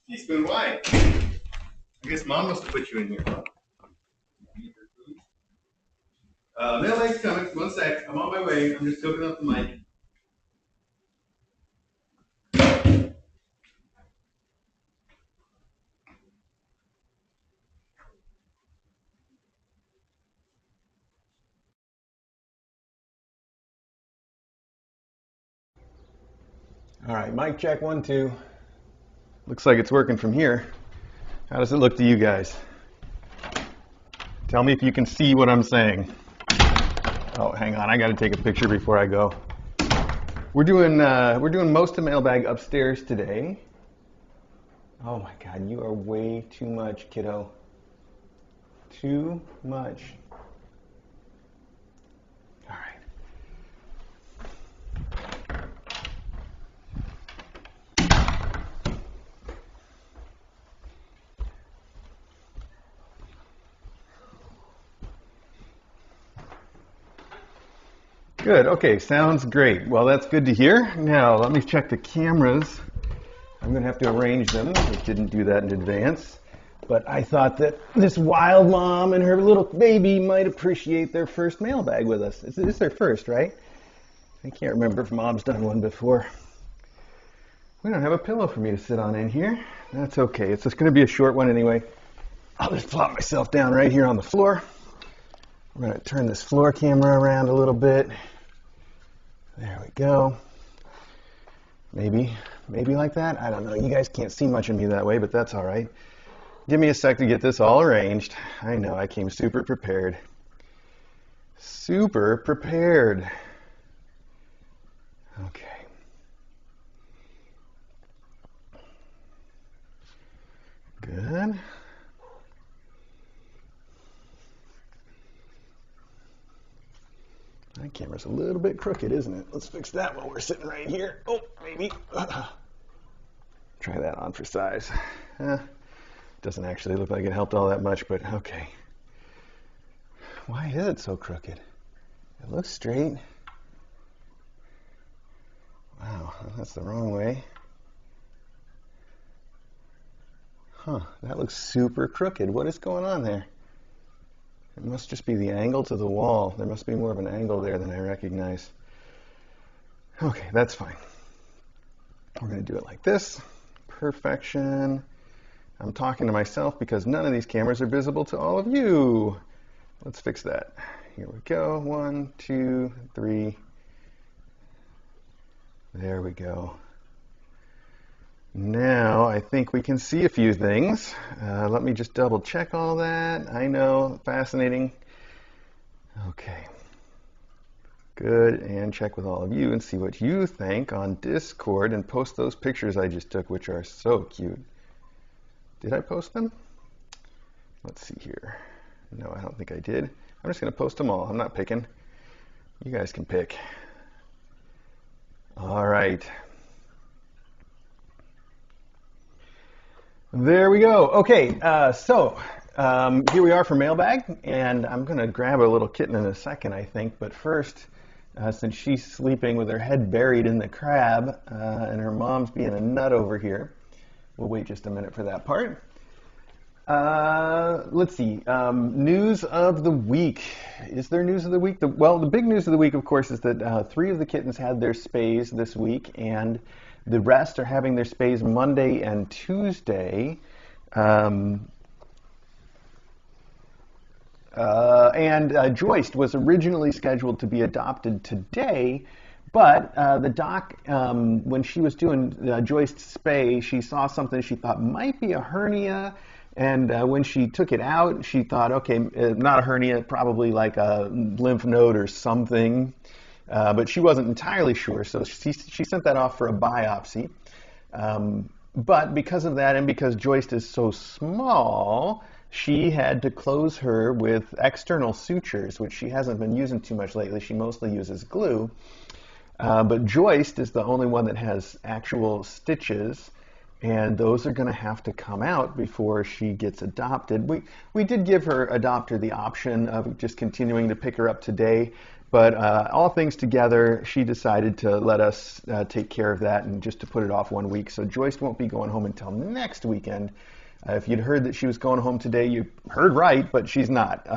Teaspoon wide. I guess Mom must have put you in here. Mailbag's coming. One sec. I'm on my way. I'm just hooking up the mic. All right, mic check 1, 2. Looks like it's working from here. How does it look to you guys? Tell me if you can see what I'm saying. Oh, hang on. I got to take a picture before I go. We're doing most of Mailbag upstairs today. Oh my God, you are way too much, kiddo. Too much. All right. Good. Okay, sounds great. Well, that's good to hear. Now, let me check the cameras. I'm going to have to arrange them. I didn't do that in advance. But I thought that this wild mom and her little baby might appreciate their first mailbag with us. It's their first, right? I can't remember if Mom's done one before. We don't have a pillow for me to sit on in here. That's okay. It's just going to be a short one anyway. I'll just plop myself down right here on the floor. I'm going to turn this floor camera around a little bit. There we go. Maybe like that. I don't know. You guys can't see much of me that way, but that's all right. Give me a sec to get this all arranged. I know I came super prepared. Super prepared. Okay. Good. That camera's a little bit crooked, isn't it? Let's fix that while we're sitting right here. Oh, maybe. Try that on for size. Doesn't actually look like it helped all that much, but okay. Why is it so crooked? It looks straight. Wow, that's the wrong way. Huh, that looks super crooked. What is going on there? It must just be the angle to the wall. There must be more of an angle there than I recognize. Okay, that's fine. We're going to do it like this. Perfection. I'm talking to myself because none of these cameras are visible to all of you. Let's fix that. Here we go. 1, 2, 3. There we go. Now I think we can see a few things. Let me just double check all that. I know, fascinating. Okay. Good, and check with all of you and see what you think on Discord and post those pictures I just took, which are so cute. Did I post them? Let's see here. No, I don't think I did. I'm just going to post them all. I'm not picking. You guys can pick. All right. There we go. Okay, here we are for Mailbag, and I'm going to grab a little kitten in a second, I think. But first, since she's sleeping with her head buried in the crab, and her mom's being a nut over here, we'll wait just a minute for that part. Let's see. News of the week. Is there news of the week? Well, the big news of the week, of course, is that 3 of the kittens had their spays this week, and the rest are having their spays Monday and Tuesday. And Joyce was originally scheduled to be adopted today, but the doc, when she was doing Joyce's spay, she saw something she thought might be a hernia. And when she took it out, she thought, okay, not a hernia, probably like a lymph node or something. But she wasn't entirely sure, so she sent that off for a biopsy. But because of that, and because Joyce is so small, she had to close her with external sutures, which she hasn't been using too much lately. She mostly uses glue. But Joyce is the only one that has actual stitches, and those are going to have to come out before she gets adopted. We did give her adopter the option of just continuing to pick her up today, But all things together, she decided to let us take care of that and just to put it off 1 week. So Joyce won't be going home until next weekend. If you'd heard that she was going home today, you heard right, but she's not.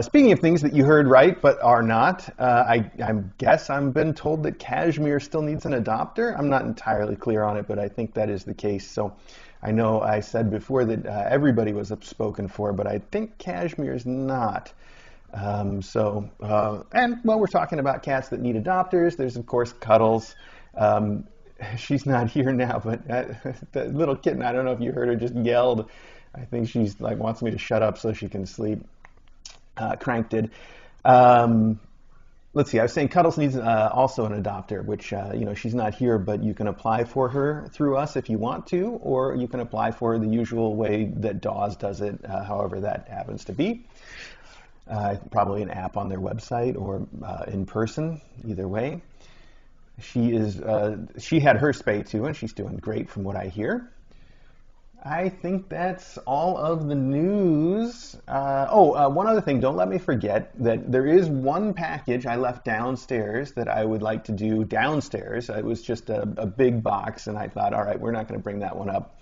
Speaking of things that you heard right but are not, I guess I've been told that Kashmir still needs an adopter. I'm not entirely clear on it, but I think that is the case. So I know I said before that everybody was spoken for, but I think Kashmir is not. And while we're talking about cats that need adopters, there's of course Cuddles. She's not here now, but the little kitten, I don't know if you heard her, just yelled. I think she's like wants me to shut up so she can sleep. Crank did. Let's see, I was saying Cuddles needs also an adopter, which, she's not here, but you can apply for her through us if you want to, or you can apply for her the usual way that Dawes does it, however that happens to be. Probably an app on their website or in person, either way. She had her spay too, and she's doing great from what I hear. I think that's all of the news. One other thing, don't let me forget that there is one package I left downstairs that I would like to do downstairs. It was just a big box, and I thought, all right, we're not going to bring that one up.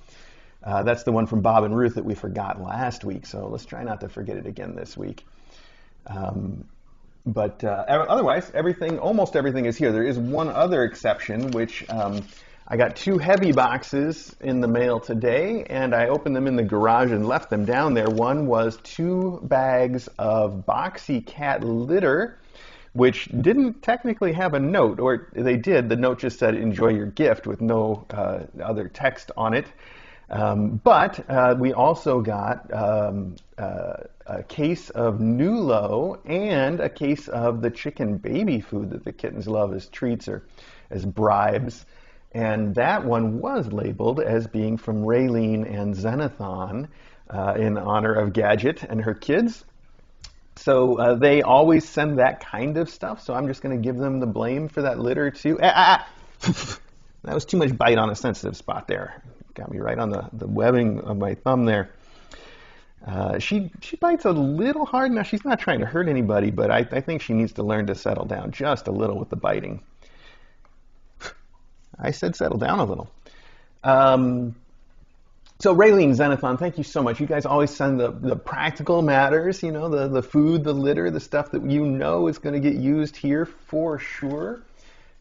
That's the one from Bob and Ruth that we forgot last week, so let's try not to forget it again this week. Otherwise, almost everything is here. There is one other exception, which I got 2 heavy boxes in the mail today, and I opened them in the garage and left them down there. One was 2 bags of boxy cat litter, which didn't technically have a note, or they did. The note just said, "Enjoy your gift," with no other text on it. But we also got a case of Nulo and a case of the chicken baby food that the kittens love as treats or as bribes. And that one was labeled as being from Raylene and Xenothon in honor of Gadget and her kids. So they always send that kind of stuff, so I'm just going to give them the blame for that litter too. That was too much bite on a sensitive spot there. Got me right on the webbing of my thumb there. She bites a little hard. Now, she's not trying to hurt anybody, but I think she needs to learn to settle down just a little with the biting. I said settle down a little. So Raylene, Xenothon, thank you so much. You guys always send the practical matters, the food, the litter, the stuff that is going to get used here for sure.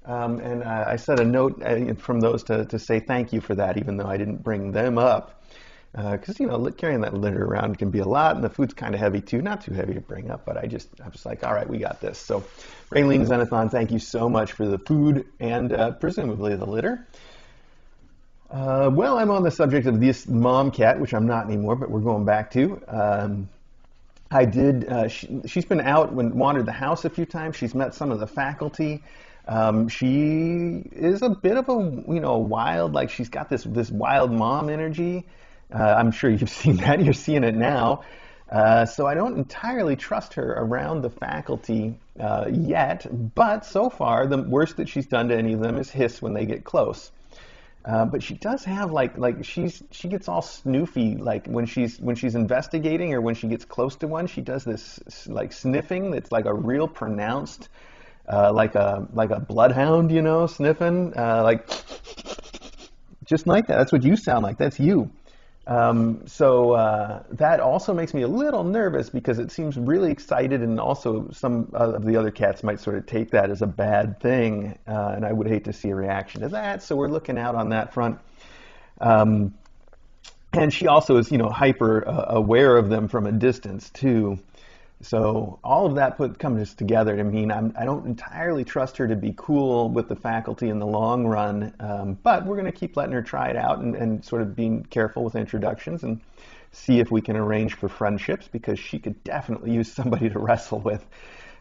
And I set a note from those to say thank you for that, even though I didn't bring them up. Because, carrying that litter around can be a lot, and the food's kind of heavy too. Not too heavy to bring up, but I was like, all right, we got this. So Raylene, Xenothon, thank you so much for the food and presumably the litter. I'm on the subject of this mom cat, which I'm not anymore, but we're going back to. She's been out and wandered the house a few times. She's met some of the faculty. She is a bit of a, wild, like she's got this wild mom energy. I'm sure you've seen that. You're seeing it now. So I don't entirely trust her around the faculty yet, but so far the worst that she's done to any of them is hiss when they get close. But she does have she gets all snoofy when she's investigating or when she gets close to one. She does this sniffing that's like a real pronounced like a bloodhound, sniffing just like that. That's what you sound like. That's you. That also makes me a little nervous because it seems really excited, and also some of the other cats might sort of take that as a bad thing, and I would hate to see a reaction to that, so we're looking out on that front. And she also is, hyper aware of them from a distance too. So all of that comes together to mean I don't entirely trust her to be cool with the faculty in the long run, but we're going to keep letting her try it out and sort of being careful with introductions and see if we can arrange for friendships, because she could definitely use somebody to wrestle with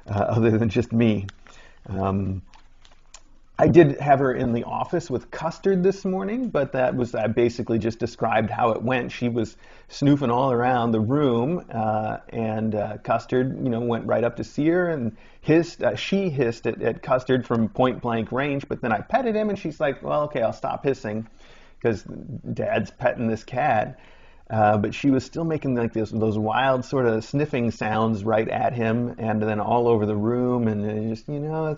other than just me. I did have her in the office with Custard this morning, but I basically just described how it went. She was snoofing all around the room, and Custard, went right up to see her and hissed. She hissed at Custard from point blank range, but then I petted him, and she's like, well, okay, I'll stop hissing because Dad's petting this cat. but she was still making like those wild sort of sniffing sounds right at him, and then all over the room, and it just, you know,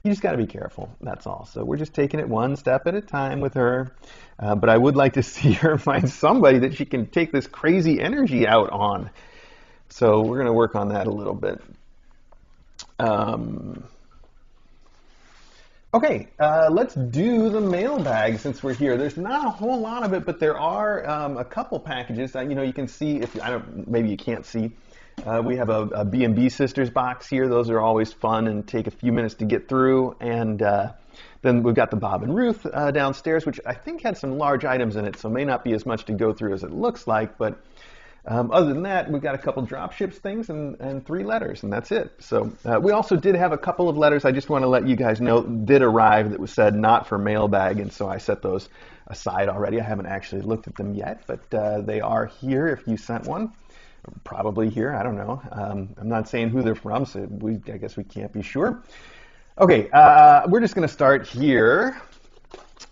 you just got to be careful. That's all. So we're just taking it one step at a time with her. But I would like to see her find somebody that she can take this crazy energy out on. So we're going to work on that a little bit. Okay, let's do the mailbag since we're here. There's not a whole lot of it, but there are a couple packages. You know, you can see, if I don't, maybe you can't see. We have a B&B Sisters box here. Those are always fun and take a few minutes to get through. And then we've got the Bob and Ruth downstairs, which I think had some large items in it, so may not be as much to go through as it looks like. But other than that, we've got a couple drop ships things and 3 letters, and that's it. So we also did have a couple of letters I just want to let you guys know did arrive that was said not for mailbag, and so I set those aside already. I haven't actually looked at them yet, but they are here if you sent one. Probably here, I don't know. I'm not saying who they're from, so I guess we can't be sure. Okay, we're just going to start here.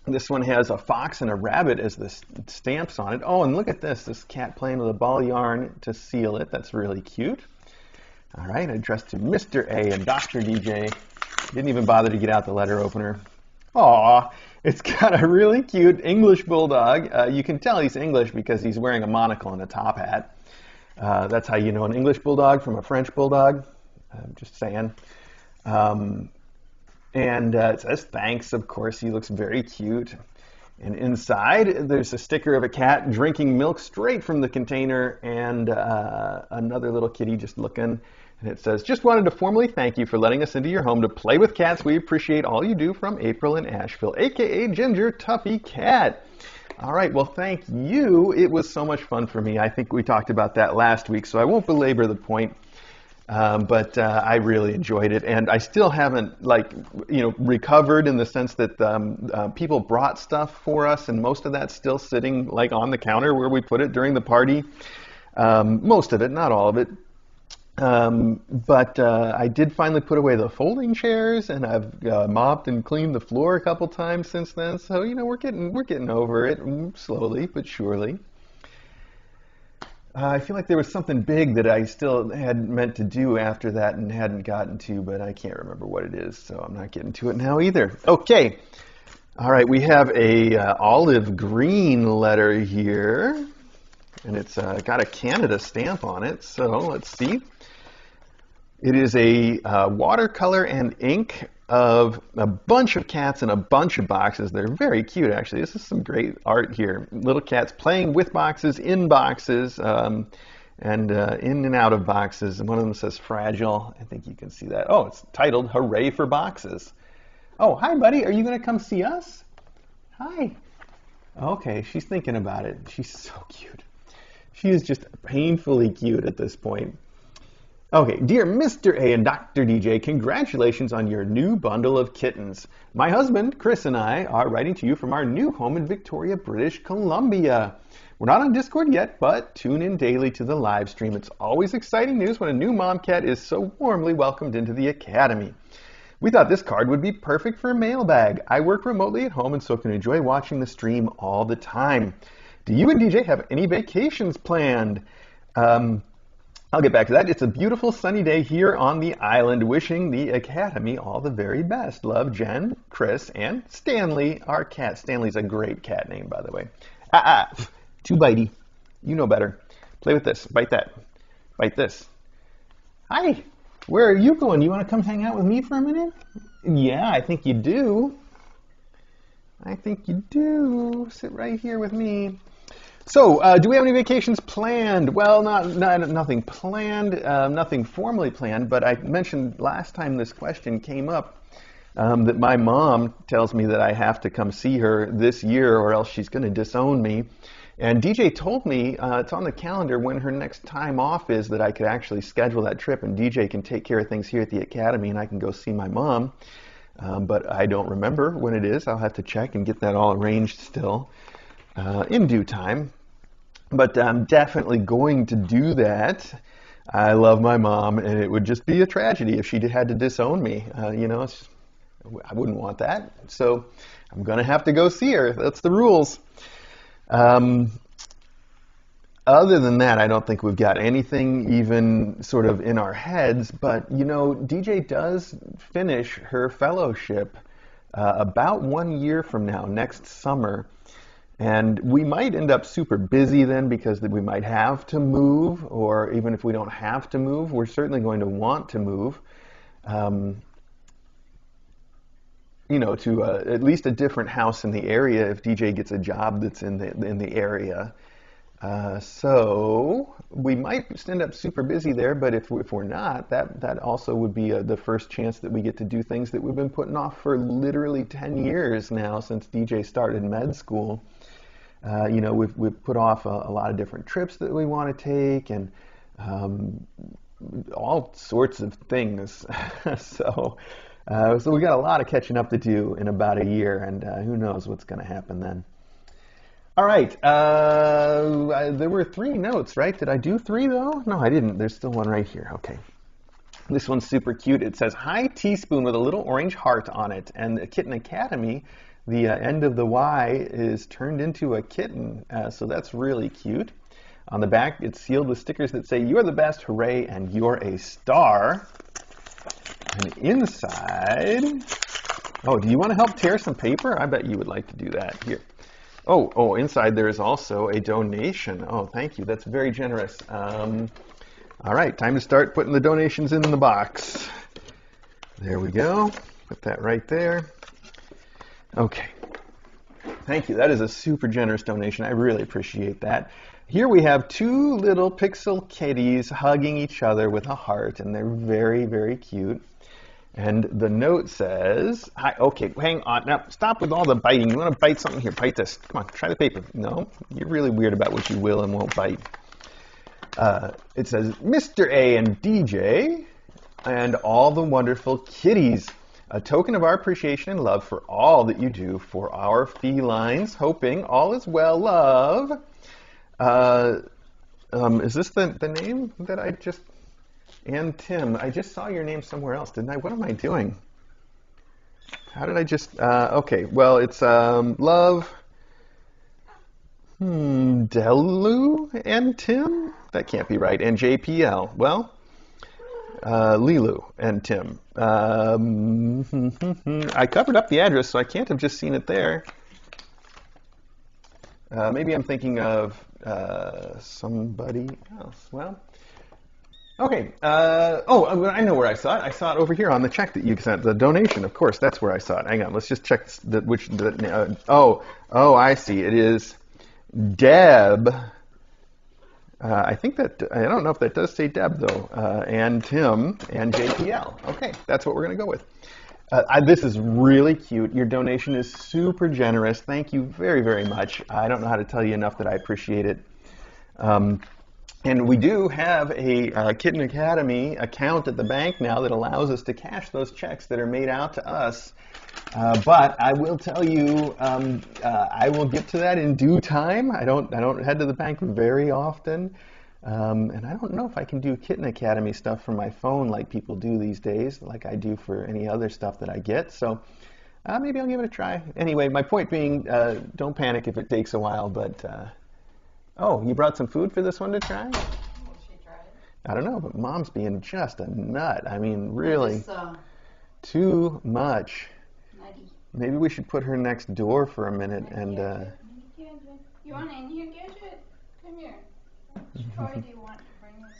This one has a fox and a rabbit as the stamps on it. Oh, and look at this cat playing with a ball of yarn to seal it. That's really cute. All right, addressed to Mr. A and Dr. DJ. Didn't even bother to get out the letter opener. Aw, it's got a really cute English bulldog. You can tell he's English because he's wearing a monocle and a top hat. That's how you know an English bulldog from a French bulldog. I'm just saying. And it says thanks, of course. He looks very cute. And inside, there's a sticker of a cat drinking milk straight from the container, and another little kitty just looking. And it says, just wanted to formally thank you for letting us into your home to play with cats. We appreciate all you do, from April in Asheville, a.k.a. Ginger Tuffy Cat. All right, well, thank you. It was so much fun for me. I think we talked about that last week, so I won't belabor the point. But I really enjoyed it, and I still haven't, recovered in the sense that people brought stuff for us, and most of that's still sitting like on the counter where we put it during the party. Most of it, not all of it. But I did finally put away the folding chairs, and I've mopped and cleaned the floor a couple times since then. So, you know, we're getting over it slowly but surely. I feel like there was something big that I still had meant to do after that and hadn't gotten to, but I can't remember what it is, so I'm not getting to it now either. Okay. All right, we have a olive green letter here, and it's got a Canada stamp on it, so let's see. It is a watercolor and ink of a bunch of cats in a bunch of boxes. They're very cute, actually. This is some great art here. Little cats playing with boxes, in boxes, and in and out of boxes. And one of them says fragile. I think you can see that. Oh, it's titled Hooray for Boxes. Oh, hi, buddy. Are you going to come see us? Hi. Okay, she's thinking about it. She's so cute. She is just painfully cute at this point. Okay, dear Mr. A and Dr. DJ, congratulations on your new bundle of kittens. My husband, Chris, and I are writing to you from our new home in Victoria, British Columbia. We're not on Discord yet, but tune in daily to the live stream. It's always exciting news when a new mom cat is so warmly welcomed into the academy. We thought this card would be perfect for a mailbag. I work remotely at home and so can enjoy watching the stream all the time. Do you and DJ have any vacations planned? I'll get back to that. It's a beautiful sunny day here on the island. Wishing the Academy all the very best. Love, Jen, Chris, and Stanley, our cat. Stanley's a great cat name, by the way. Too bitey. You know better. Play with this. Bite that. Bite this. Hi. Where are you going? You want to come hang out with me for a minute? Yeah, I think you do. I think you do. Sit right here with me. So, do we have any vacations planned? Well, nothing planned, nothing formally planned, but I mentioned last time this question came up that my mom tells me that I have to come see her this year or else she's going to disown me. And DJ told me it's on the calendar when her next time off is that I could actually schedule that trip, and DJ can take care of things here at the Academy and I can go see my mom. But I don't remember when it is. I'll have to check and get that all arranged still in due time. But I'm definitely going to do that. I love my mom, and it would just be a tragedy if she had to disown me. I wouldn't want that. So I'm going to have to go see her. That's the rules. Other than that, I don't think we've got anything even sort of in our heads. But, you know, DJ does finish her fellowship about 1 year from now, next summer. And we might end up super busy then because we might have to move, or even if we don't have to move, we're certainly going to want to move, you know, to at least a different house in the area if DJ gets a job that's in the area. So we might end up super busy there, but if we're not, that also would be the first chance that we get to do things that we've been putting off for literally 10 years now since DJ started med school. You know, we've put off a lot of different trips that we want to take, and all sorts of things. So we got a lot of catching up to do in about a year, and who knows what's going to happen then. All right, there were 3 notes, right? Did I do 3 though? No, I didn't. There's still one right here. Okay. This one's super cute. It says, "Hi teaspoon," with a little orange heart on it, and the Kitten Academy, the end of the Y is turned into a kitten, so that's really cute. On the back, it's sealed with stickers that say, "You're the best, hooray, and you're a star." And inside, oh, do you want to help tear some paper? I bet you would like to do that. Here. Oh, inside there is also a donation. Oh, thank you. That's very generous. All right, time to start putting the donations in the box. There we go. Put that right there. Okay. Thank you. That is a super generous donation. I really appreciate that. Here we have 2 little pixel kitties hugging each other with a heart, and they're very, very cute. And the note says, "Hi, okay, hang on. Now, stop with all the biting. You want to bite something? Here, bite this. Come on, try the paper." No, you're really weird about what you will and won't bite. It says, "Mr. A and DJ and all the wonderful kitties. A token of our appreciation and love for all that you do for our felines. Hoping all is well, love." Is this the name that I just... And Tim, I just saw your name somewhere else, didn't I? What am I doing? How did I just... okay, well, it's love... Delu and Tim? That can't be right. And JPL. Well... Lilu and Tim. I covered up the address, so I can't have just seen it there. Maybe I'm thinking of somebody else. Well, okay. Oh, I know where I saw it. I saw it over here on the check that you sent, the donation. Of course, that's where I saw it. Hang on, let's just check oh, I see. It is Deb. I think that, I don't know if that does say Deb, though, and Tim and JPL. Okay, that's what we're going to go with. This is really cute. Your donation is super generous. Thank you very, very much. I don't know how to tell you enough that I appreciate it. And we do have a Kitten Academy account at the bank now that allows us to cash those checks that are made out to us. But I will tell you, I will get to that in due time. I don't head to the bank very often, and I don't know if I can do Kitten Academy stuff from my phone like people do these days, like I do for any other stuff that I get. So maybe I'll give it a try. Anyway, my point being, don't panic if it takes a while. But oh, you brought some food for this one to try? Will she try it? I don't know, but Mom's being just a nut. I mean, really, too much. Maybe we should put her next door for a minute and... You want in here, Gadget? Come here. Which toy do you want to bring with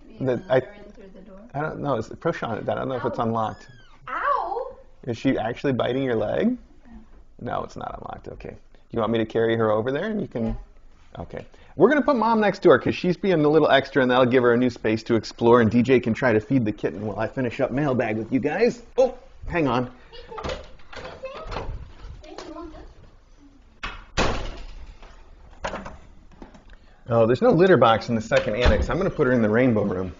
you? Maybe in through the door? I don't know. Push on it. I don't know if it's unlocked. Ow! Is she actually biting your leg? No, it's not unlocked. Okay. Do you want me to carry her over there and you can... Yeah. Okay. We're going to put Mom next door because she's being a little extra and that'll give her a new space to explore, and DJ can try to feed the kitten while I finish up Mailbag with you guys. Oh, hang on. Oh, there's no litter box in the second annex. I'm going to put her in the rainbow room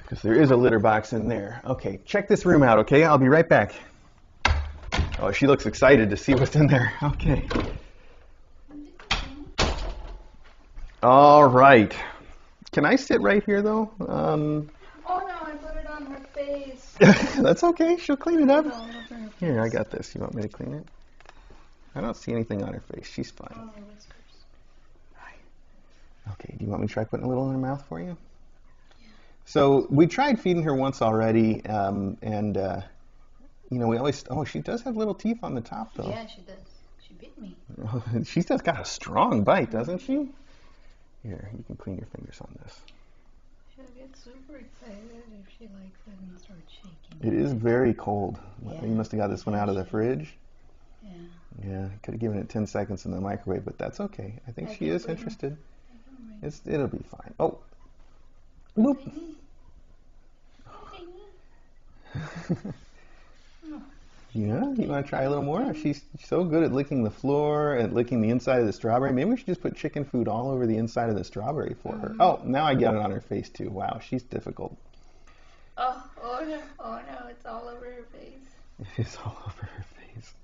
because there is a litter box in there. Okay, check this room out, okay? I'll be right back. Oh, she looks excited to see what's in there. Okay. All right. Can I sit right here, though? Oh, no, I put it on her face. That's okay. She'll clean it up. Here, I got this. You want me to clean it? I don't see anything on her face. She's fine. do you want me to try putting a little in her mouth for you? So we tried feeding her once already, you know, we always, oh, she does have little teeth on the top, though. Yeah, she does. She bit me. She's just got a strong bite, doesn't she? Here, you can clean your fingers on this. She'll get super excited if she likes it and start shaking. It is very cold. Yeah. You must have got this one out of the fridge. Yeah. Yeah, could have given it 10 seconds in the microwave, but that's okay. I think she is interested. It'll be fine. Oh, whoop. Yeah, you want to try a little more? She's so good at licking the floor and licking the inside of the strawberry. Maybe we should just put chicken food all over the inside of the strawberry for her. Oh, now I got it on her face too. Wow, she's difficult. Oh no, it's all over her face. It is all over her face.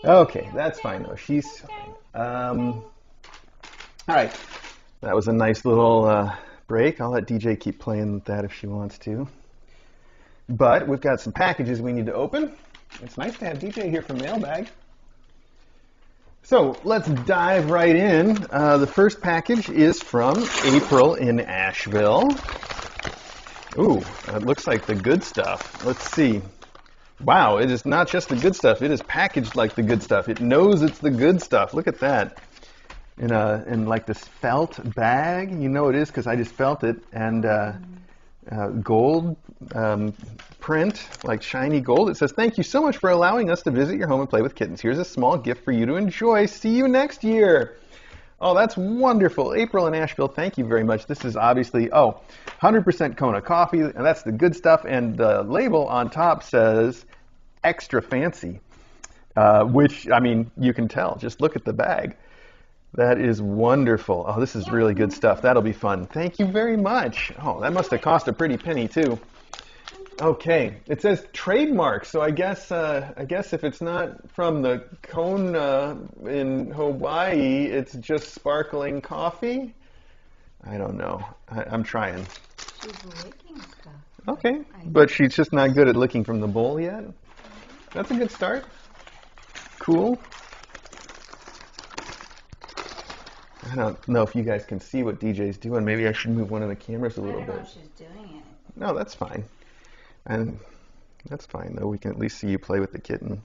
Okay, that's fine though. She's fine. All right, that was a nice little break. I'll let DJ keep playing with that if she wants to. But we've got some packages we need to open. It's nice to have DJ here from Mailbag. So let's dive right in. The first package is from April in Asheville. Ooh, it looks like the good stuff. Let's see. Wow, it is not just the good stuff. It is packaged like the good stuff. It knows it's the good stuff. Look at that. In like this felt bag. You know it is because I just felt it. And gold print, like shiny gold. It says, "Thank you so much for allowing us to visit your home and play with kittens. Here's a small gift for you to enjoy. See you next year." Oh, that's wonderful. April in Asheville, thank you very much. This is obviously, 100% Kona coffee, and that's the good stuff. And the label on top says extra fancy, which, I mean, you can tell. Just look at the bag. That is wonderful. Oh, this is really good stuff. That'll be fun. Thank you very much. Oh, that must have cost a pretty penny, too. Okay, it says trademark, so I guess if it's not from the Kona in Hawaii, it's just sparkling coffee? I don't know. I'm trying. She's licking stuff. Okay, but she's just not good at licking from the bowl yet? That's a good start. Cool. I don't know if you guys can see what DJ's doing. Maybe I should move one of the cameras a little bit. I don't know if she's doing it. No, that's fine. And that's fine, though. We can at least see you play with the kitten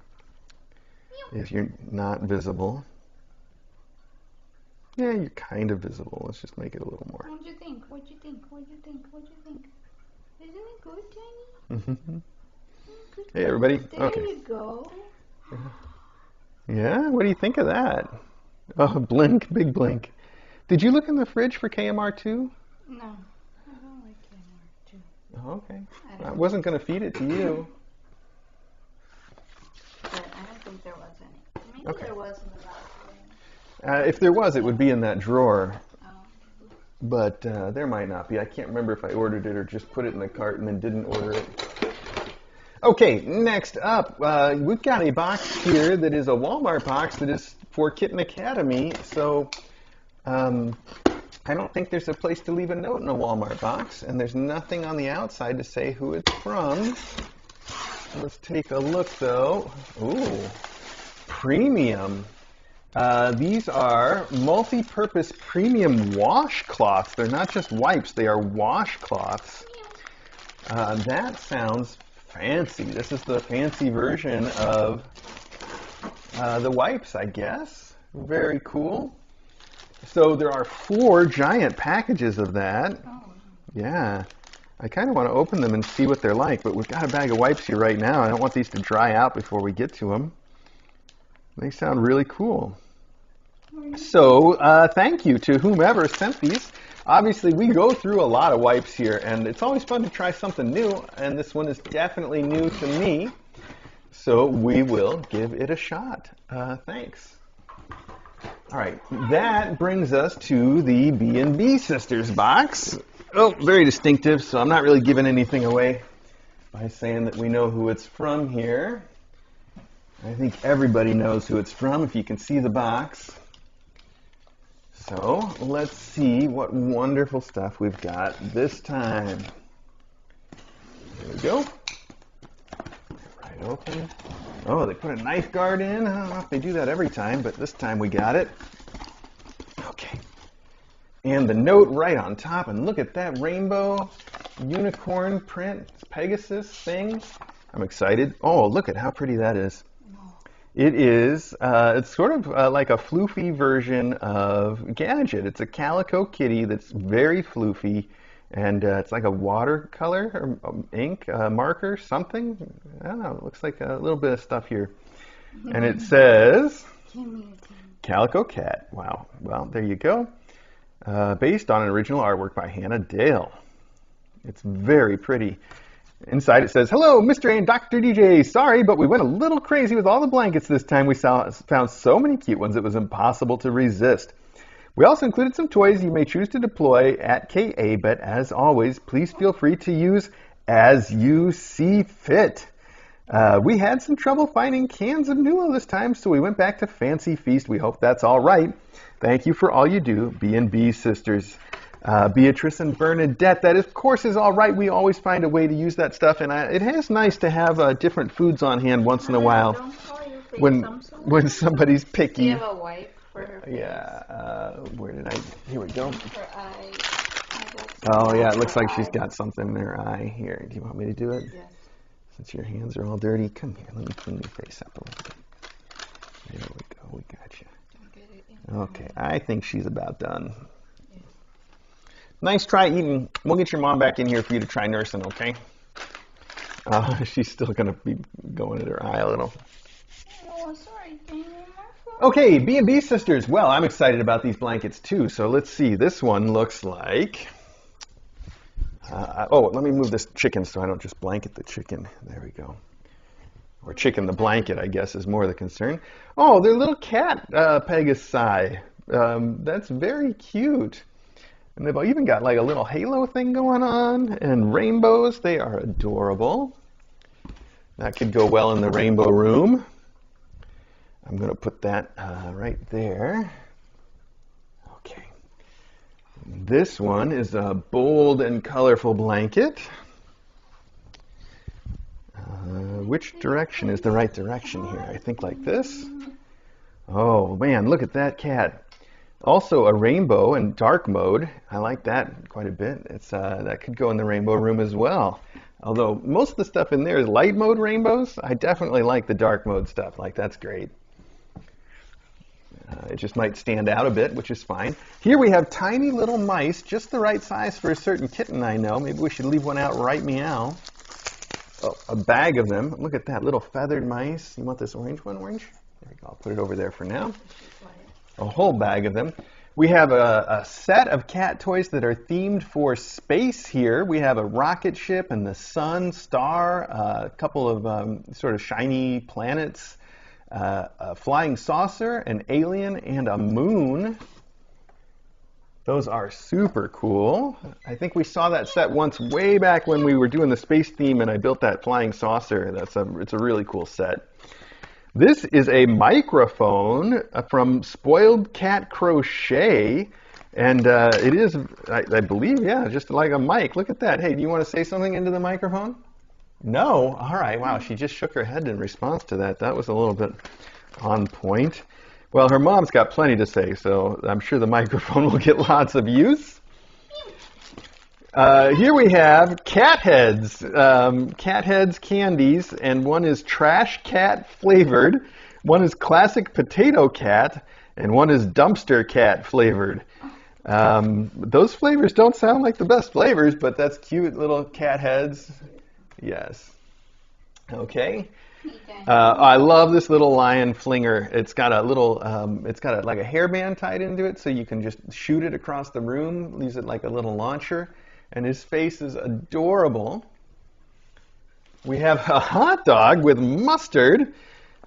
if you're not visible. Yeah, you're kind of visible. Let's just make it a little more. What do you think? What do you think? What do you think? What do you think? Isn't it good, Tiny? Hey, everybody. There Okay. you go. Yeah? What do you think of that? Oh, blink. Big blink. Did you look in the fridge for KMR2? No. I don't like KMR2. Oh, okay. I wasn't going to feed it to you. But I don't think there was any. Maybe Okay. there was in the bathroom. If there was, it would be in that drawer. Oh. But there might not be. I can't remember if I ordered it or just put it in the cart and then didn't order it. Okay, next up, we've got a box here that is a Walmart box that is for Kitten Academy. So I don't think there's a place to leave a note in a Walmart box, and there's nothing on the outside to say who it's from. Let's take a look, though. Ooh, premium. These are multi-purpose premium washcloths. They're not just wipes, they are washcloths. That sounds fancy. This is the fancy version of the wipes, I guess. Very cool. So there are 4 giant packages of that. Oh. Yeah. I kind of want to open them and see what they're like, but we've got a bag of wipes here right now. I don't want these to dry out before we get to them. They sound really cool. So thank you to whomever sent these. Obviously, we go through a lot of wipes here, and it's always fun to try something new, and this one is definitely new to me. So we will give it a shot. Thanks. All right, that brings us to the B&B Sisters box. Oh, very distinctive, so I'm not really giving anything away by saying that we know who it's from here. I think everybody knows who it's from if you can see the box. So let's see what wonderful stuff we've got this time. There we go. Right open. Oh, they put a knife guard in. I don't know if they do that every time, but this time we got it. Okay. And the note right on top, and look at that rainbow unicorn print Pegasus thing. I'm excited. Oh, look at how pretty that is. It is, it's sort of like a floofy version of Gadget. It's a calico kitty that's very floofy, and it's like a watercolor or ink marker, something. I don't know, it looks like a little bit of stuff here. And it says, Calico Cat. Wow, well, there you go. Based on an original artwork by Hannah Dale. It's very pretty. Inside it says, hello, Mr. and Dr. DJ. Sorry, but we went a little crazy with all the blankets this time. We found so many cute ones it was impossible to resist. We also included some toys you may choose to deploy at KA, but as always, please feel free to use as you see fit. We had some trouble finding cans of Nuo this time, so we went back to Fancy Feast. We hope that's all right. Thank you for all you do, B&B sisters. Beatrice and Bernadette, that of course is all right. We always find a way to use that stuff, and it is nice to have different foods on hand once in a while when somebody's picky. Do you have a wipe for her face? Yeah, where did I, here we go. Her eye. Oh yeah, it looks like she's got something in her eye. Here, do you want me to do it? Yes. Since your hands are all dirty, come here, let me clean your face up a little bit. There we go, we got you. Okay, I think she's about done. Nice try eating. We'll get your mom back in here for you to try nursing, okay? She's still going to be going at her eye a little. Oh, sorry. Can you remove Okay, B&B sisters. Well, I'm excited about these blankets too. So let's see. This one looks like... let me move this chicken so I don't just blanket the chicken. There we go. Or chicken the blanket, I guess, is more the concern. Oh, they're little cat Pegasi. That's very cute. And they've even got like a little halo thing going on and rainbows. They are adorable. That could go well in the rainbow room. I'm going to put that right there. Okay. This one is a bold and colorful blanket. Which direction is the right direction here? I think like this. Oh man, look at that cat. Also a rainbow and dark mode. I like that quite a bit. It's that could go in the rainbow room as well. Although most of the stuff in there is light mode rainbows, I definitely like the dark mode stuff. Like that's great. It just might stand out a bit, which is fine. Here we have tiny little mice, just the right size for a certain kitten I know. Maybe we should leave one out right meow. Oh, a bag of them. Look at that, little feathered mice. You want this orange one, orange? There you go, I'll put it over there for now. A whole bag of them. We have a set of cat toys that are themed for space here. We have a rocket ship and the sun, star, a couple of sort of shiny planets, a flying saucer, an alien, and a moon. Those are super cool. I think we saw that set once way back when we were doing the space theme and I built that flying saucer. It's a really cool set. This is a microphone from Spoiled Cat Crochet, and it is, I believe, yeah, just like a mic. Look at that. Hey, do you want to say something into the microphone? No? All right. Wow, she just shook her head in response to that. That was a little bit on point. Well, her mom's got plenty to say, so I'm sure the microphone will get lots of use. Here we have cat heads. Cat heads candies, and one is trash cat flavored, one is classic potato cat, and one is dumpster cat flavored. Those flavors don't sound like the best flavors, but that's cute little cat heads. Yes. Okay. I love this little lion flinger. It's got a little, like a hairband tied into it, so you can just shoot it across the room, use it like a little launcher. And his face is adorable. We have a hot dog with mustard,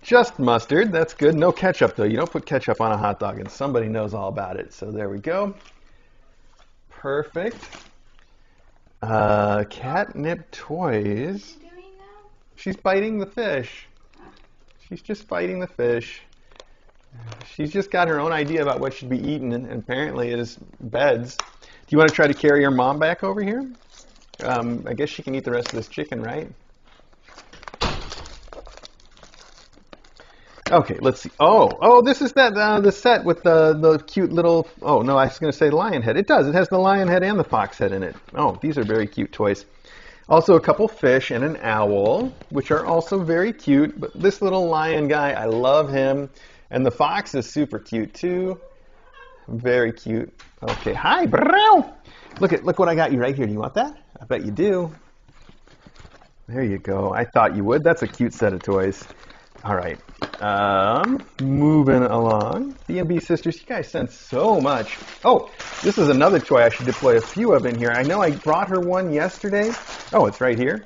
just mustard. That's good. No ketchup, though. You don't put ketchup on a hot dog, and somebody knows all about it. So there we go. Perfect. Catnip toys. What's she doing now? She's biting the fish. She's just biting the fish. She's just got her own idea about what should be eaten, and apparently it is beds. Do you want to try to carry your mom back over here? I guess she can eat the rest of this chicken, right? Okay, let's see. Oh, this is that the set with the cute little. Oh no, I was going to say lion head. It does. It has the lion head and the fox head in it. Oh, these are very cute toys. Also, a couple fish and an owl, which are also very cute. But this little lion guy, I love him, and the fox is super cute too. Very cute. Okay, hi, bro. Look what I got you right here. Do you want that? I bet you do. There you go. I thought you would. That's a cute set of toys. All right. Moving along. B&B Sisters, you guys sent so much. Oh, this is another toy I should deploy a few of in here. I know I brought her one yesterday. Oh, it's right here.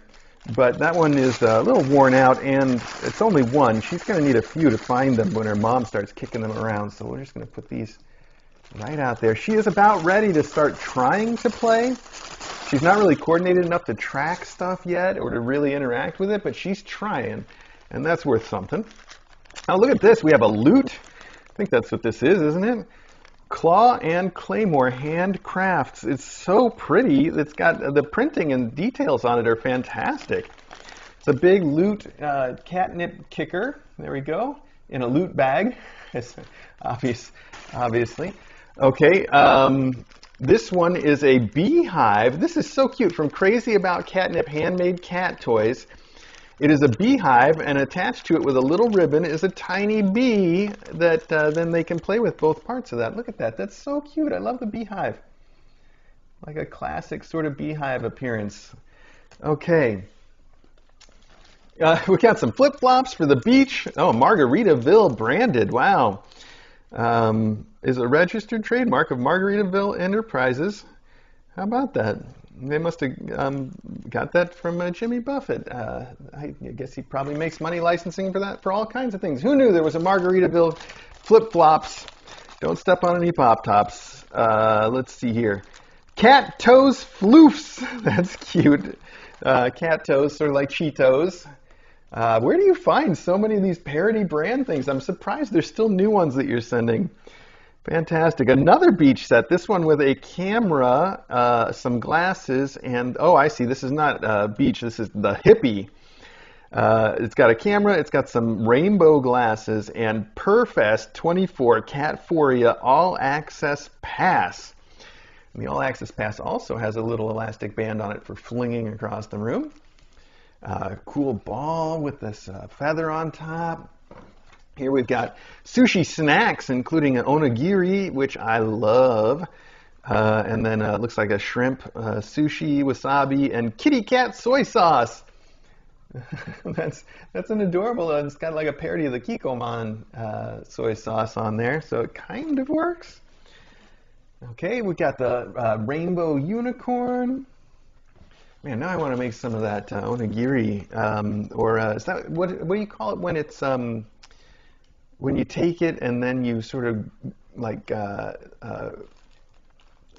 But that one is a little worn out, and it's only one. She's going to need a few to find them when her mom starts kicking them around. So we're just going to put these right out there. She is about ready to start trying to play. She's not really coordinated enough to track stuff yet or to really interact with it, but she's trying, and that's worth something. Now look at this. We have a lute. I think that's what this is, isn't it? Claw and Claymore handcrafts. It's so pretty. It's got the printing and details on it are fantastic. It's a big lute catnip kicker. There we go. In a lute bag. It's obviously. Okay. This one is a beehive. This is so cute. From Crazy About Catnip Handmade Cat Toys. It is a beehive, and attached to it with a little ribbon is a tiny bee that then they can play with both parts of that. Look at that. That's so cute. I love the beehive. Like a classic sort of beehive appearance. Okay. We got some flip-flops for the beach. Oh, Margaritaville branded. Wow. Is a registered trademark of Margaritaville Enterprises. How about that? They must have got that from Jimmy Buffett. I guess he probably makes money licensing for that for all kinds of things. Who knew there was a Margaritaville flip-flops? Don't step on any pop-tops. Let's see here. Cat Toes Floofs. That's cute. Cat toes, sort of like Cheetos. Where do you find so many of these parody brand things? I'm surprised there's still new ones that you're sending. Fantastic. Another beach set. This one with a camera, some glasses, and oh, I see. This is not beach. This is the hippie. It's got a camera. It's got some rainbow glasses and Perfest 24 Catphoria All Access Pass. And the All Access Pass also has a little elastic band on it for flinging across the room. Cool ball with this feather on top. Here we've got sushi snacks, including an onigiri, which I love. And then it looks like a shrimp sushi, wasabi, and kitty cat soy sauce. That's an adorable one. It's got like a parody of the Kikkoman soy sauce on there, so it kind of works. Okay, we got the rainbow unicorn. Man, now I want to make some of that onigiri. Is that what do you call it when it's when you take it and then you sort of like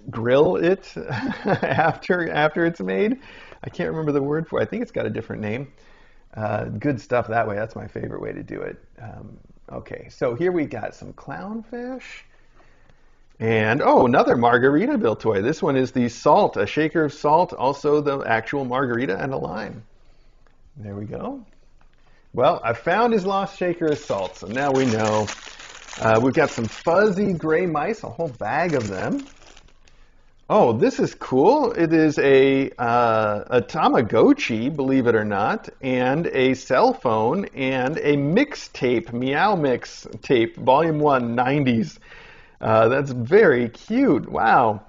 grill it after it's made? I can't remember the word for it. I think it's got a different name. Good stuff that way. That's my favorite way to do it. Okay, so here we got some clownfish. And, oh, another Margaritaville toy. This one is the salt, a shaker of salt, also the actual margarita and a lime. There we go. Well, I found his lost shaker of salt, so now we know. We've got some fuzzy gray mice, a whole bag of them. Oh, this is cool. It is a Tamagotchi, believe it or not, and a cell phone, and a mixtape, Meow Mix tape, Volume 1, 90s. That's very cute. Wow.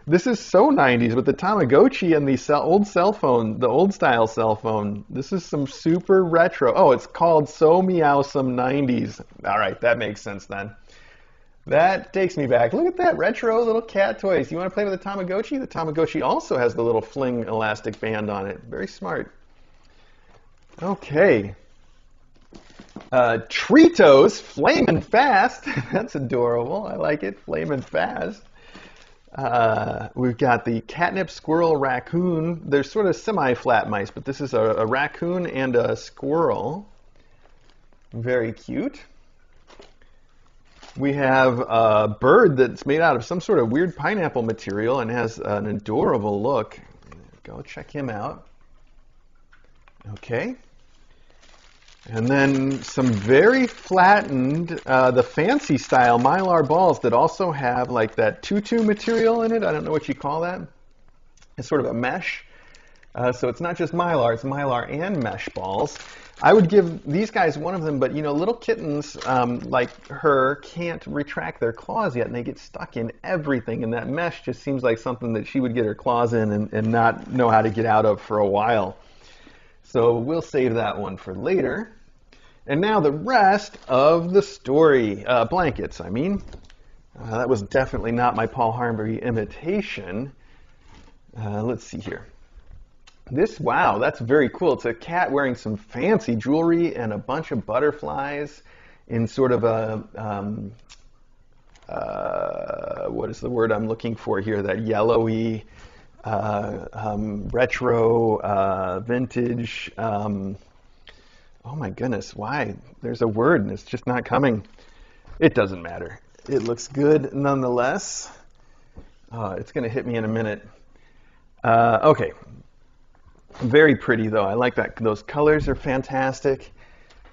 This is so 90s with the Tamagotchi and the old cell phone, the old style cell phone. This is some super retro. Oh, it's called So Meowsome 90s. All right, that makes sense then. That takes me back. Look at that retro little cat toys. You want to play with the Tamagotchi? The Tamagotchi also has the little fling elastic band on it. Very smart. Okay. Tritos, flamin' fast. That's adorable. I like it. Flamin' fast. We've got the catnip squirrel raccoon. They're sort of semi-flat mice, but this is a raccoon and a squirrel. Very cute. We have a bird that's made out of some sort of weird pineapple material and has an adorable look. Go check him out. Okay. And then some very flattened, the fancy style Mylar balls that also have like that tutu material in it. I don't know what you call that. It's sort of a mesh. So it's not just Mylar, it's Mylar and mesh balls. I would give these guys one of them, but you know, little kittens like her can't retract their claws yet, and they get stuck in everything, and that mesh just seems like something that she would get her claws in and not know how to get out of for a while. So we'll save that one for later. And now the rest of the story. Blankets, I mean. That was definitely not my Paul Harnbury imitation. Let's see here. Wow, that's very cool. It's a cat wearing some fancy jewelry and a bunch of butterflies in sort of a, what is the word I'm looking for here? That yellowy, retro, vintage, oh my goodness, why? There's a word and it's just not coming. It doesn't matter. It looks good nonetheless. It's going to hit me in a minute. Okay. Very pretty though. I like that. Those colors are fantastic.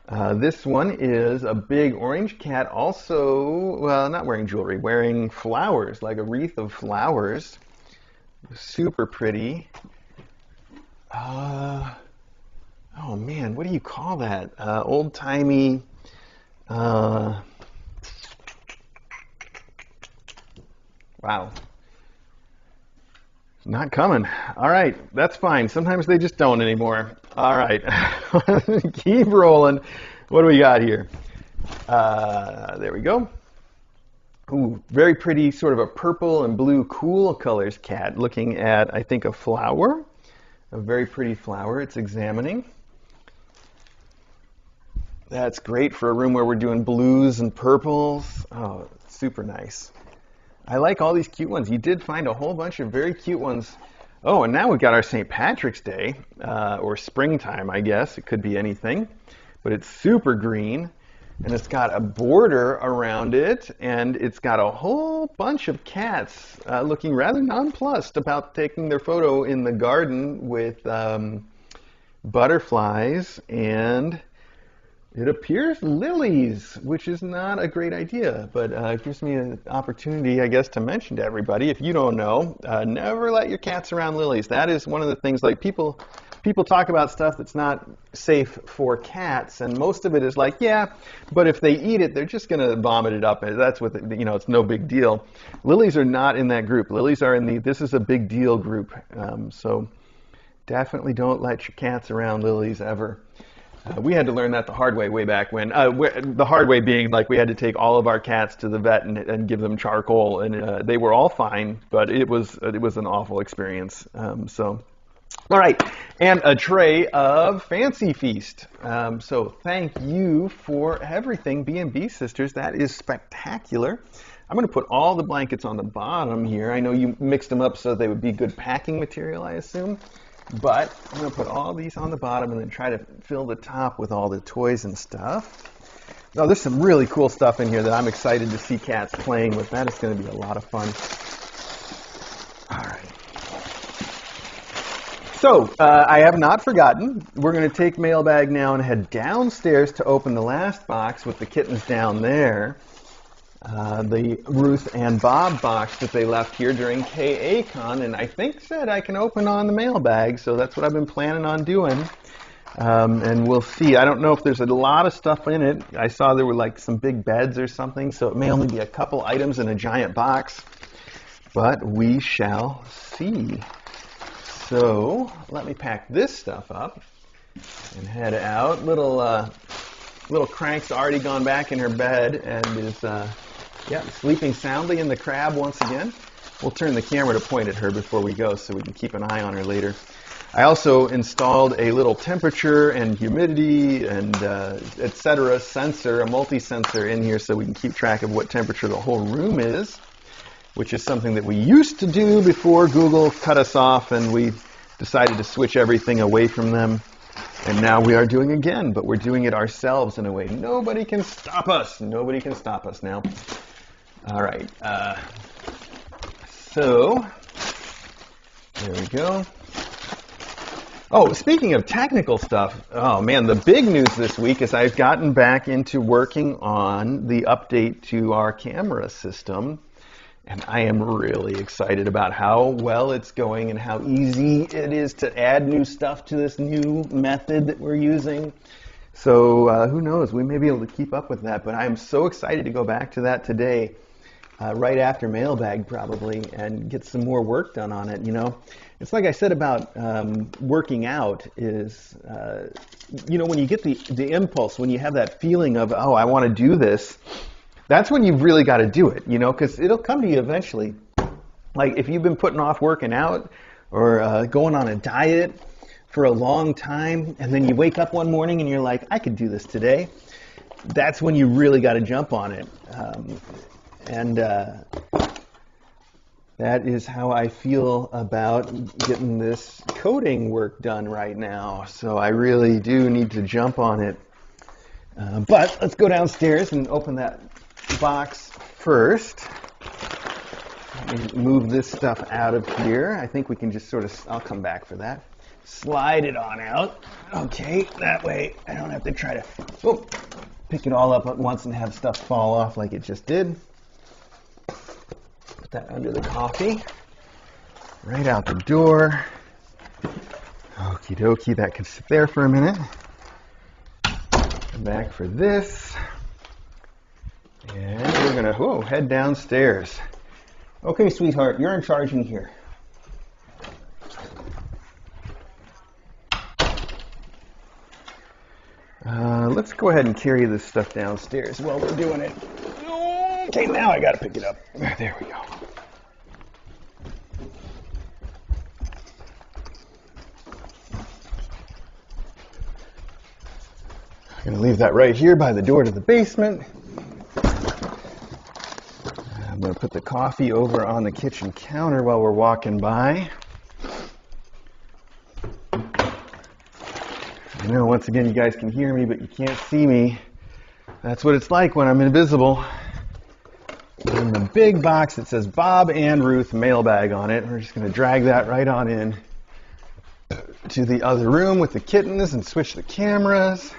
This one is a big orange cat, also, well, not wearing jewelry, wearing flowers, like a wreath of flowers. Super pretty. Oh man, what do you call that? Old-timey. Wow. Not coming. All right, that's fine. Sometimes they just don't anymore. All right, keep rolling. What do we got here? There we go. Ooh, very pretty, sort of a purple and blue cool colors cat looking at, I think, a flower. A very pretty flower it's examining. That's great for a room where we're doing blues and purples. Oh, super nice. I like all these cute ones. You did find a whole bunch of very cute ones. Oh, and now we've got our St. Patrick's Day, or springtime, I guess. It could be anything. But it's super green, and it's got a border around it, and it's got a whole bunch of cats looking rather nonplussed about taking their photo in the garden with butterflies and it appears lilies, which is not a great idea, but it gives me an opportunity, I guess, to mention to everybody, if you don't know, never let your cats around lilies. That is one of the things, like people talk about stuff that's not safe for cats, and most of it is like, yeah, but if they eat it, they're just going to vomit it up. That's what, you know, it's no big deal. Lilies are not in that group. Lilies are in the, this is a big deal group. So definitely don't let your cats around lilies ever. We had to learn that the hard way back when. The hard way being like we had to take all of our cats to the vet and give them charcoal, and they were all fine, but it was an awful experience. So, all right, and a tray of Fancy Feast. So thank you for everything, B&B Sisters. That is spectacular. I'm going to put all the blankets on the bottom here. I know you mixed them up so they would be good packing material, I assume. But I'm going to put all these on the bottom and then try to fill the top with all the toys and stuff. Oh, there's some really cool stuff in here that I'm excited to see cats playing with. That is going to be a lot of fun. All right. So, I have not forgotten. We're going to take Mailbag now and head downstairs to open the last box with the kittens down there. The Ruth and Bob box that they left here during KACon, and I think said I can open on the Mailbag, so that's what I've been planning on doing. And we'll see. I don't know if there's a lot of stuff in it. I saw there were like some big beds or something, so it may only be a couple items in a giant box, but we shall see. So let me pack this stuff up and head out. Little Crank's already gone back in her bed and is sleeping soundly in the crab once again. We'll turn the camera to point at her before we go so we can keep an eye on her later. I also installed a little temperature and humidity and etc. sensor, a multi-sensor in here so we can keep track of what temperature the whole room is, which is something that we used to do before Google cut us off and we decided to switch everything away from them. And now we are doing again, but we're doing it ourselves in a way. Nobody can stop us. Nobody can stop us now. All right. So there we go. Oh, speaking of technical stuff, oh man, the big news this week is I've gotten back into working on the update to our camera system, and I am really excited about how well it's going and how easy it is to add new stuff to this new method that we're using. So who knows, we may be able to keep up with that, but I am so excited to go back to that today, right after Mailbag probably, and get some more work done on it, you know. It's like I said about working out is, you know, when you get the impulse, when you have that feeling of, oh, I want to do this, that's when you've really got to do it, you know, because it'll come to you eventually. Like if you've been putting off working out or going on a diet for a long time, and then you wake up one morning and you're like, I could do this today, that's when you really got to jump on it. That is how I feel about getting this coding work done right now. So I really do need to jump on it. But let's go downstairs and open that box first. Let me move this stuff out of here. I think we can just sort of, I'll come back for that. Slide it on out. Okay, that way I don't have to try to pick it all up at once and have stuff fall off like it just did. Put that under the coffee. Right out the door. Okie dokie, that can sit there for a minute. Come back for this. And we're gonna head downstairs. Okay, sweetheart, you're in charge in here. Let's go ahead and carry this stuff downstairs while we're doing it. Okay, now I gotta pick it up. There we go. I'm gonna leave that right here by the door to the basement. I'm gonna put the coffee over on the kitchen counter while we're walking by. I know, once again, you guys can hear me, but you can't see me. That's what it's like when I'm invisible. In the big box that says Bob and Ruth Mailbag on it. We're just going to drag that right on in to the other room with the kittens and switch the cameras.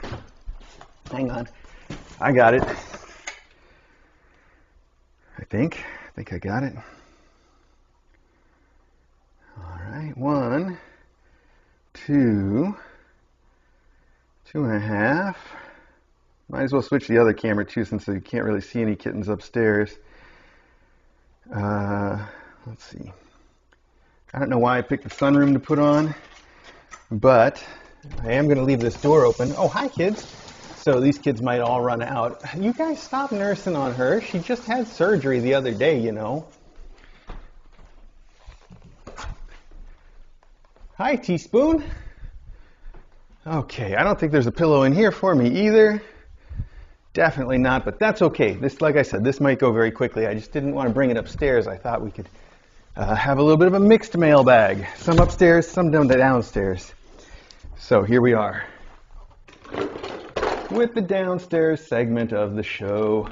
Hang on. I got it. I think I got it. All right. 1, 2, 2.5. Might as well switch the other camera too, since you can't really see any kittens upstairs. Let's see. I don't know why I picked the sunroom to put on, but I am going to leave this door open. Oh, hi, kids. So these kids might all run out. You guys stop nursing on her. She just had surgery the other day, you know. Hi, Teaspoon. Okay, I don't think there's a pillow in here for me either. Definitely not, but that's okay. This, like I said, this might go very quickly. I just didn't want to bring it upstairs. I thought we could have a little bit of a mixed mailbag. Some upstairs, some downstairs. So here we are with the downstairs segment of the show.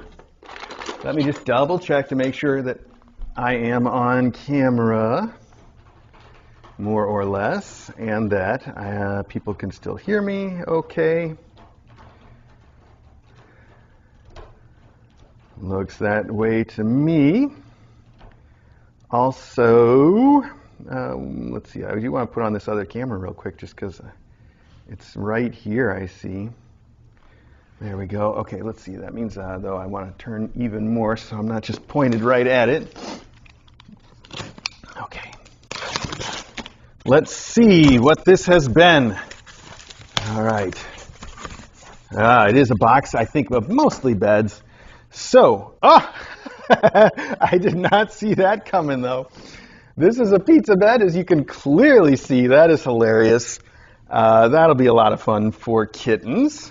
Let me just double check to make sure that I am on camera, more or less, and that people can still hear me okay. Looks that way to me. Also, let's see, I do want to put on this other camera real quick just because it's right here, I see. There we go. Okay, let's see. That means, though, I want to turn even more so I'm not just pointed right at it. Okay. Let's see what this has been. All right. It is a box, I think, of mostly beds. So, I did not see that coming, though. This is a pizza bed, as you can clearly see. That is hilarious. That'll be a lot of fun for kittens.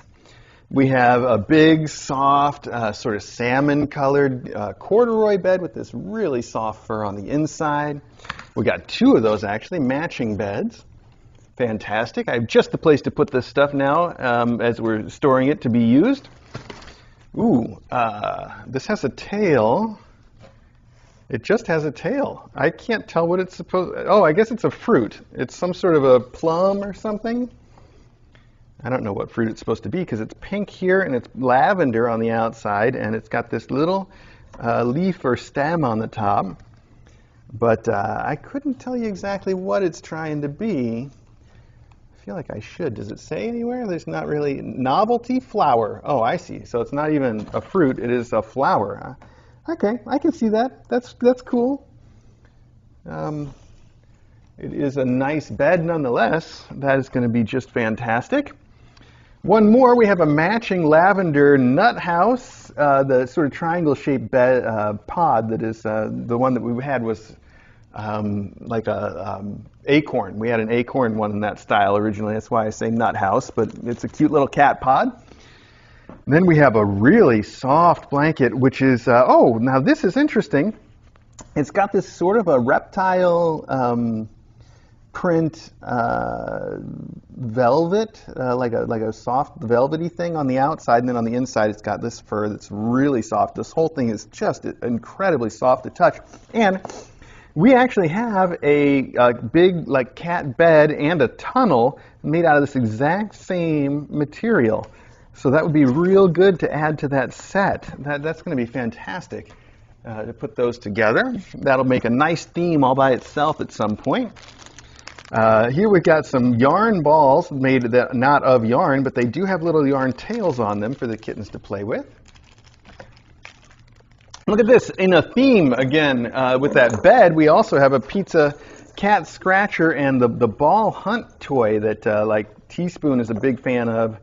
We have a big, soft, sort of salmon-colored corduroy bed with this really soft fur on the inside. We got 2 of those, actually, matching beds. Fantastic. I have just the place to put this stuff now as we're storing it to be used. Ooh, this has a tail. It just has a tail. I can't tell what it's supposed. Oh, I guess it's a fruit. It's some sort of a plum or something. I don't know what fruit it's supposed to be because it's pink here and it's lavender on the outside, and it's got this little leaf or stem on the top. But I couldn't tell you exactly what it's trying to be. I feel like I should. Does it say anywhere? There's not really. Novelty flower. Oh, I see. So it's not even a fruit. It is a flower. Okay, I can see that. That's cool. It is a nice bed nonetheless. That is going to be just fantastic. One more, we have a matching lavender nut house, the sort of triangle-shaped pod that is, the one that we had was like a acorn. We had an acorn one in that style originally. That's why I say nut house, but it's a cute little cat pod. Then we have a really soft blanket, which is, oh, now this is interesting. It's got this sort of a reptile print velvet, like a soft velvety thing on the outside, and then on the inside it's got this fur that's really soft. This whole thing is just incredibly soft to touch. And we actually have a big like cat bed and a tunnel made out of this exact same material. So that would be real good to add to that set. That's going to be fantastic to put those together. That'll make a nice theme all by itself at some point. Here we've got some yarn balls made not of yarn, but they do have little yarn tails on them for the kittens to play with. Look at this, in a theme again with that bed, we also have a pizza cat scratcher and the ball hunt toy that like Teaspoon is a big fan of.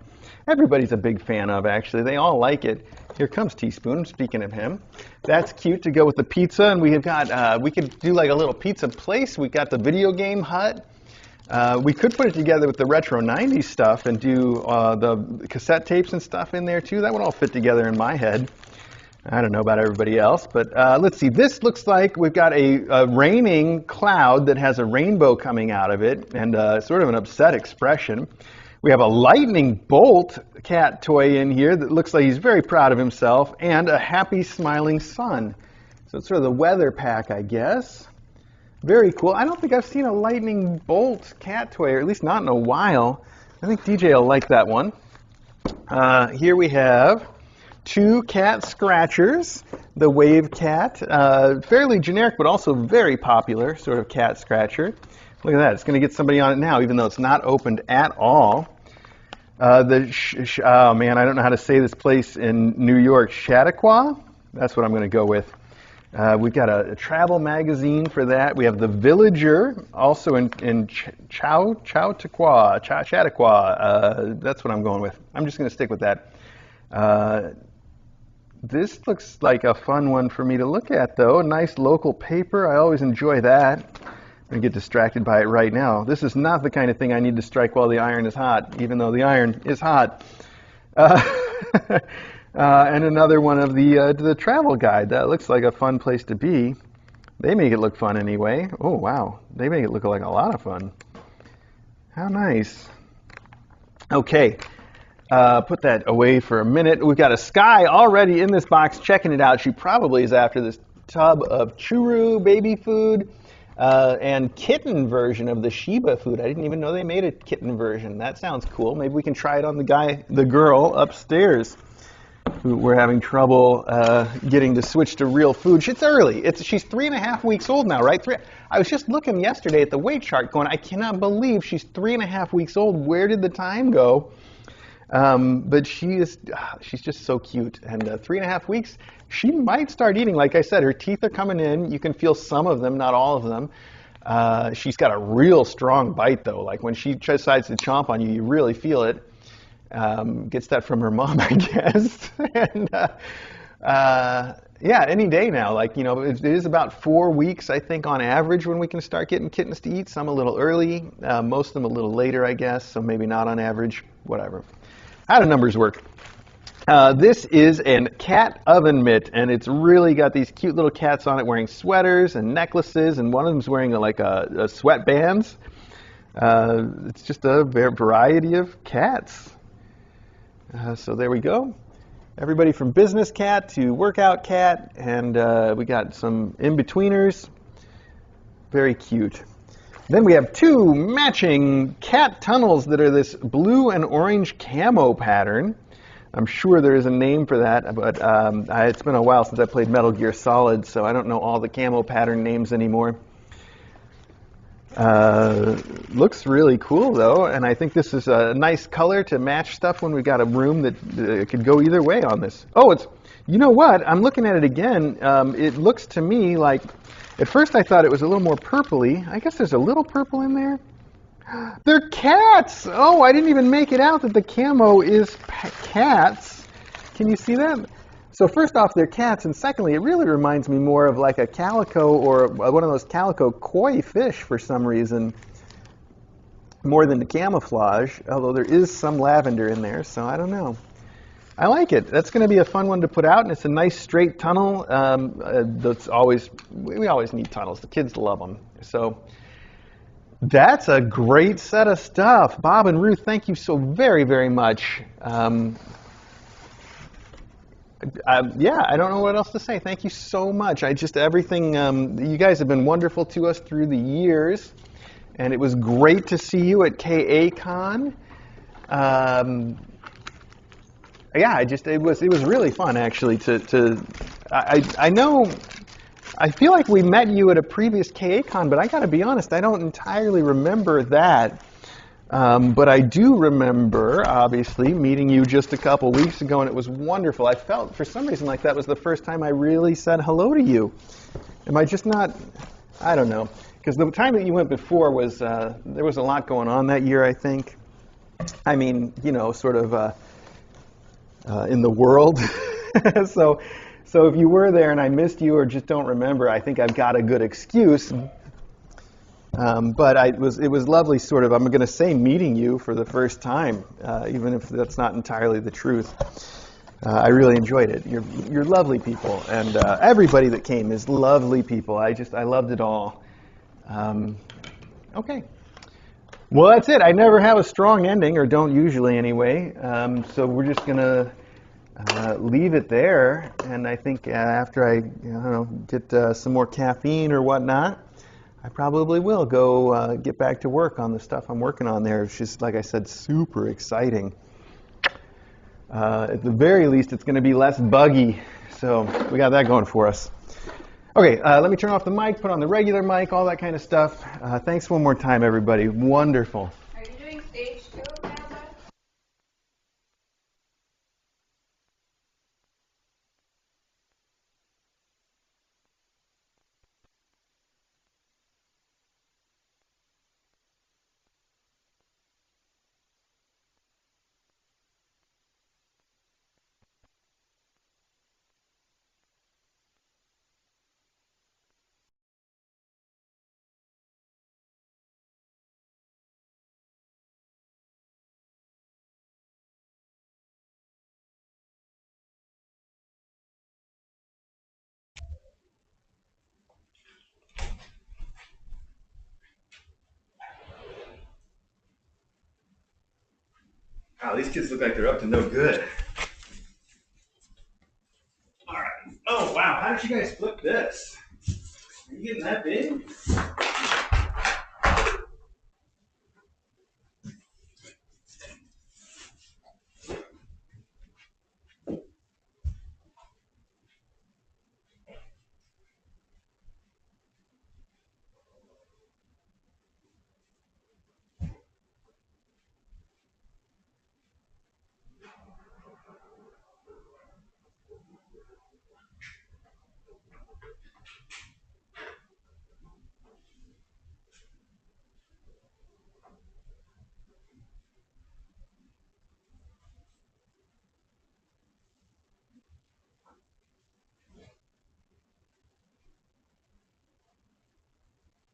Everybody's a big fan of, actually. They all like it. Here comes Teaspoon, speaking of him. That's cute to go with the pizza, and we have got, we could do like a little pizza place. We got the video game hut. We could put it together with the retro 90s stuff and do the cassette tapes and stuff in there too. That would all fit together in my head. I don't know about everybody else, but let's see. This looks like we've got a raining cloud that has a rainbow coming out of it and sort of an upset expression. We have a lightning bolt cat toy in here that looks like he's very proud of himself, and a happy smiling sun. So it's sort of the weather pack, I guess. Very cool. I don't think I've seen a lightning bolt cat toy, or at least not in a while. I think DJ will like that one. Here we have two cat scratchers. The Wave Cat, fairly generic but also very popular sort of cat scratcher. Look at that. It's going to get somebody on it now, even though it's not opened at all. Oh man, I don't know how to say this place in New York. Chautauqua? That's what I'm going to go with. We've got a travel magazine for that. We have The Villager, also in Chautauqua. That's what I'm going with. I'm just going to stick with that. This looks like a fun one for me to look at, though. Nice local paper. I always enjoy that. I'm going to get distracted by it right now. This is not the kind of thing I need to strike while the iron is hot, even though the iron is hot. And another one of the travel guide. That looks like a fun place to be. They make it look fun anyway. Oh, wow. They make it look like a lot of fun. How nice. Okay. Put that away for a minute. We've got a Sky already in this box checking it out. She probably is after this tub of churu baby food. And kitten version of the Shiba food. I didn't even know they made a kitten version. That sounds cool. Maybe we can try it on the girl upstairs who we're having trouble getting to switch to real food. It's early. She's 3.5 weeks old now, right? I was just looking yesterday at the weight chart going, I cannot believe she's 3.5 weeks old. Where did the time go? But she's just so cute. And 3.5 weeks, she might start eating. Like I said, her teeth are coming in. You can feel some of them, not all of them. She's got a real strong bite, though. Like when she decides to chomp on you, you really feel it. Gets that from her mom, I guess. And yeah, any day now. Like, you know, it is about 4 weeks, I think, on average when we can start getting kittens to eat. Some a little early, most of them a little later, I guess. So maybe not on average, whatever. How do numbers work? This is a cat oven mitt, and it's really got these cute little cats on it wearing sweaters and necklaces, and one of them's wearing a sweatbands. It's just a variety of cats. So there we go. Everybody from business cat to workout cat, and we got some in-betweeners. Very cute. Then we have two matching cat tunnels that are this blue and orange camo pattern. I'm sure there is a name for that, but it's been a while since I played Metal Gear Solid, so I don't know all the camo pattern names anymore. Looks really cool though, and I think this is a nice color to match stuff when we've got a room that could go either way on this. Oh, you know what? I'm looking at it again. It looks to me like, at first I thought it was a little more purpley. I guess there's a little purple in there. They're cats! Oh, I didn't even make it out that the camo is cats. Can you see that? So first off, they're cats, and secondly, it really reminds me more of like a calico or one of those calico koi fish for some reason, more than the camouflage, although there is some lavender in there, so I don't know. I like it. That's going to be a fun one to put out, and it's a nice straight tunnel. We always need tunnels. The kids love them. So that's a great set of stuff. Bob and Ruth, thank you so very, very much. Yeah, I don't know what else to say. Thank you so much. Everything, you guys have been wonderful to us through the years, and it was great to see you at KACon. Yeah, it was really fun actually I know, I feel like we met you at a previous KACon, but I gotta be honest, I don't entirely remember that. But I do remember, obviously, meeting you just a couple weeks ago, and it was wonderful. I felt, for some reason, like that was the first time I really said hello to you. Am I just not, I don't know. Because the time that you went before was, there was a lot going on that year, I think. I mean, you know, sort of in the world. So if you were there and I missed you or just don't remember, I think I've got a good excuse. But it was lovely, sort of, I'm going to say, meeting you for the first time, even if that's not entirely the truth. I really enjoyed it. You're lovely people, and everybody that came is lovely people. I loved it all. Okay. Well, that's it. I never have a strong ending, or don't usually anyway. So we're just going to leave it there, and I think after I get some more caffeine or whatnot, I probably will go get back to work on the stuff I'm working on there. It's just, like I said, super exciting. At the very least, it's going to be less buggy. So we got that going for us. Okay, let me turn off the mic, put on the regular mic, all that kind of stuff. Thanks one more time, everybody. Wonderful. Are you doing stage 2 now, bud? Wow, these kids look like they're up to no good. All right. Oh, wow. How did you guys flip this? Are you getting that big?